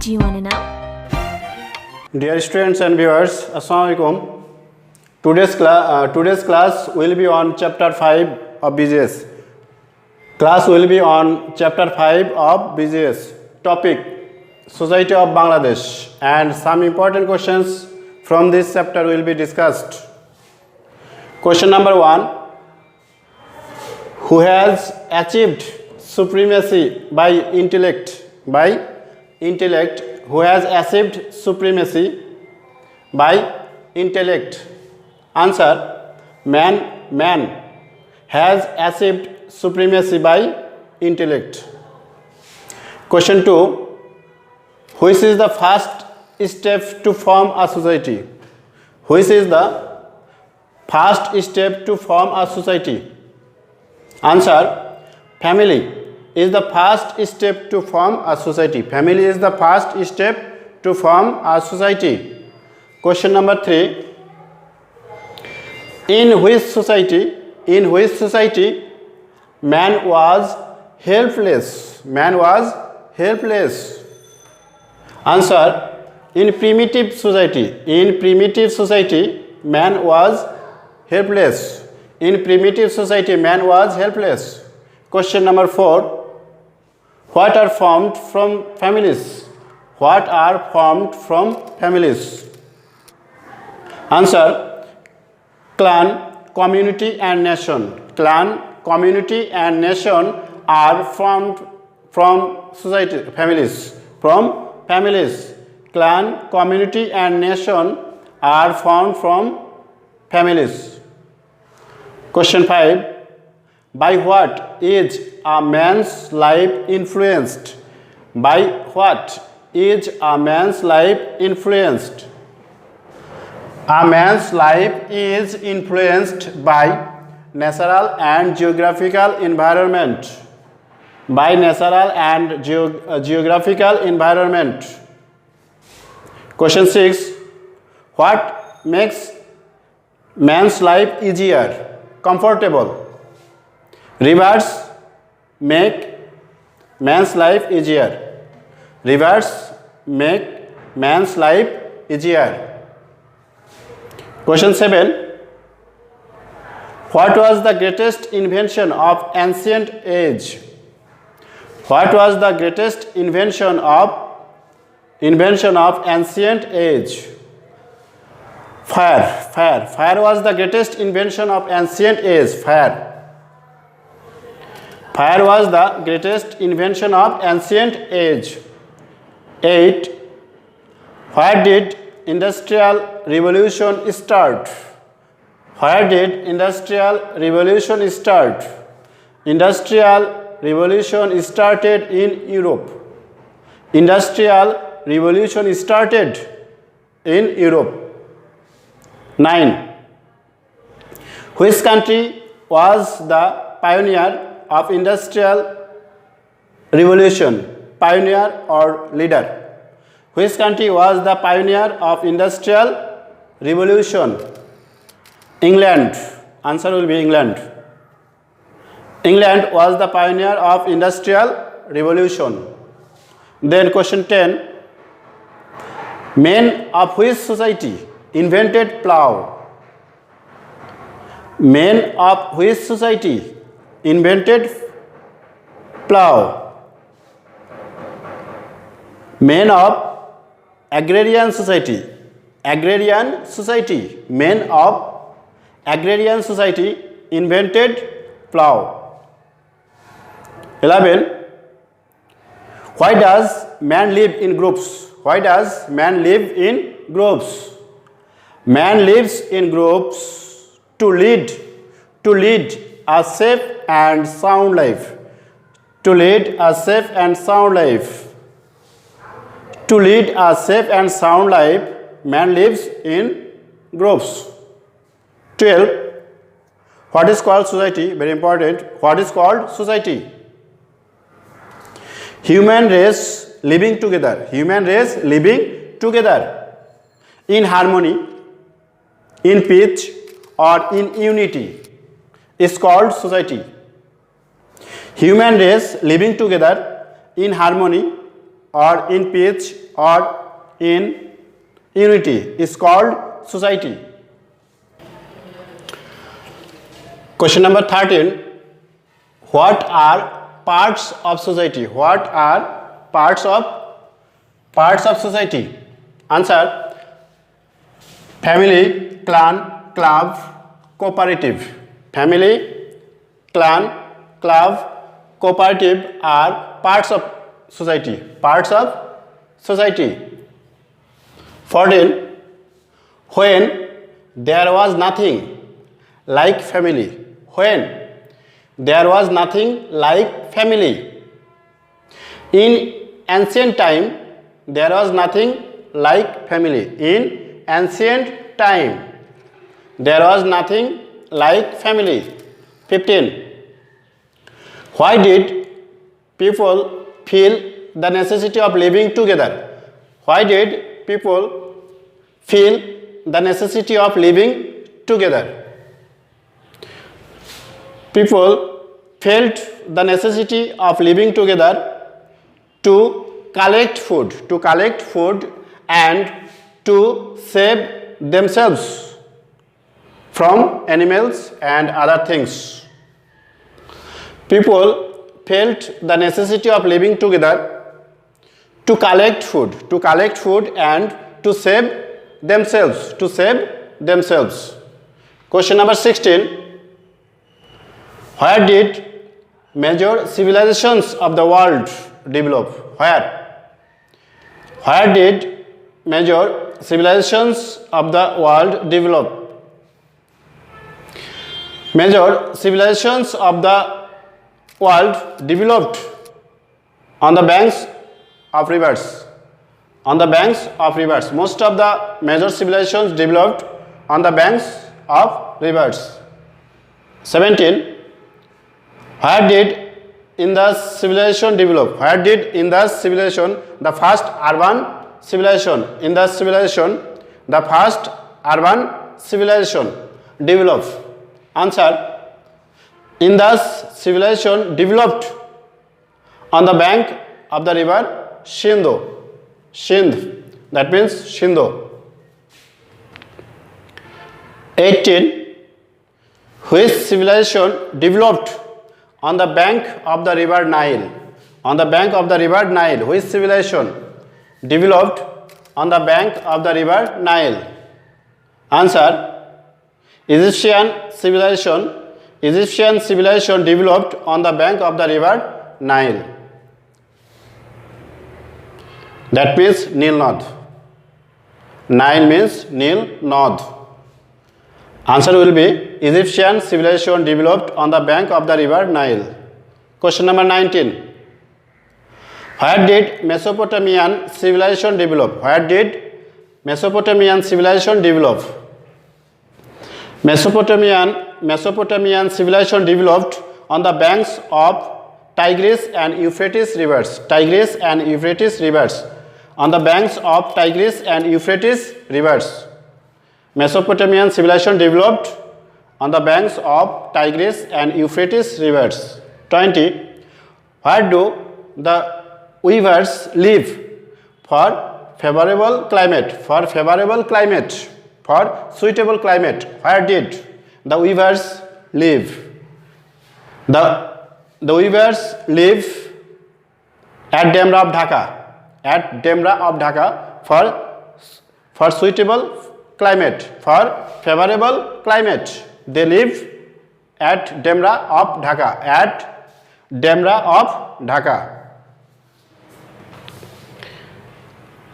do you want to know? Dear students and viewers, Assalamu alaikum. Today's class will be on chapter 5 of BGS. Class will be on chapter 5 of BGS. Topic: Society of Bangladesh, and some important questions from this chapter will be discussed. Question number 1: Who has achieved supremacy by intellect? Who has achieved supremacy by intellect? Answer: man has achieved supremacy by intellect. Question 2: Which is the first step to form a society? Which is the first step to form a society? Answer: family is the first step to form a society. Family is the first step to form a society. Question number 3: In which society man was helpless? Answer: in primitive society. Man was helpless. Question number 4: What are formed from families? Answer: clan, community and nation. Clan, community and nation are formed from families. Clan, community and nation are formed from families. Question 5: By what is a man's life influenced? By what is a man's life influenced? A man's life is influenced by natural and geographical environment. Question 6: What makes man's life easier, comfortable? Rivers make man's life easier. Question 7: What was the greatest invention of ancient age? Ancient age? Fire was the greatest invention of ancient age. Fire was the greatest invention of ancient age. 8. Where did industrial revolution start? Industrial revolution started in Europe. 9. Which country was the pioneer of industrial revolution? Pioneer or leader? Which country was the pioneer of industrial revolution? England. Answer will be England. England was the pioneer of industrial revolution. Then question 10: Men of which society invented plough? Men of which society invented plough? Men of agrarian society. Men of agrarian society invented plough. 11. Why does man live in groups? Man lives in groups to lead a safe and sound life. Man lives in groups. 12. What is called society? Very important. What is called society? Human race living together in harmony, in peace or in unity is called society. Human race living together in harmony, or in peace or in unity is called society. Question number 13. What are parts of society? What are parts of society? Answer: family, clan, club, cooperative. Family, clan, club, cooperative are parts of society. Parts of society. 14. When there was nothing like family. When there was nothing like family. In ancient time, there was nothing like family. In ancient time, there was nothing like family. 15. Why did people feel the necessity of living together? Why did people feel the necessity of living together? People felt the necessity of living together to collect food and to save themselves from animals and other things. People felt the necessity of living together to collect food and to save themselves. Question number 16. Where did major civilizations of the world develop? Where did major civilizations of the world develop? Major civilizations of the world developed on the banks of rivers. On the banks of rivers. Most of the major civilizations developed on the banks of rivers. 17. Where did Indus civilization develop? Where did Indus civilization, the first urban civilization, Indus civilization, the first urban civilization develop? Answer: Indus civilization developed on the bank of the river Sindh. That means Sindhu. 18. Which civilization developed on the bank of the river Nile? On the bank of the river Nile. Which civilization developed on the bank of the river Nile? Answer: Egyptian civilization. Egyptian civilization developed on the bank of the river Nile. That means Nile Nod. Nile means Nile Nod. Answer will be Egyptian civilization developed on the bank of the river Nile. Question number 19. Where did Mesopotamian civilization develop? Where did Mesopotamian civilization develop? Mesopotamian civilization developed on the banks of Tigris and Euphrates rivers. Tigris and Euphrates rivers. On the banks of Tigris and Euphrates rivers. Mesopotamian civilization developed on the banks of Tigris and Euphrates rivers. 20. Where do the weavers live? For favorable climate. For favorable climate. For suitable climate. Where did the weavers live? The weavers live at Demra of Dhaka. At Demra of Dhaka for suitable climate, for favorable climate. They live at Demra of Dhaka. At Demra of Dhaka.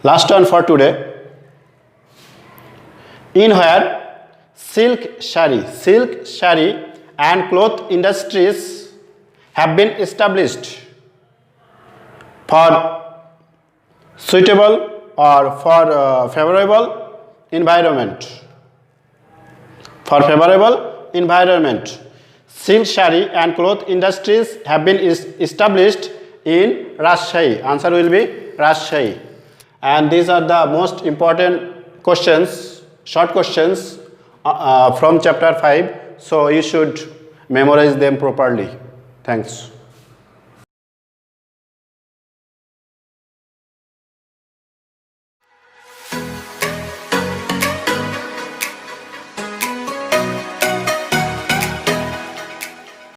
Last one for today. In where silk sari and cloth industries have been established for suitable or for favorable environment. For favorable environment. Silk sari and cloth industries have been established in Rajshahi. Answer will be Rajshahi. And these are the most important questions, short questions from chapter 5. So you should memorize them properly. Thanks.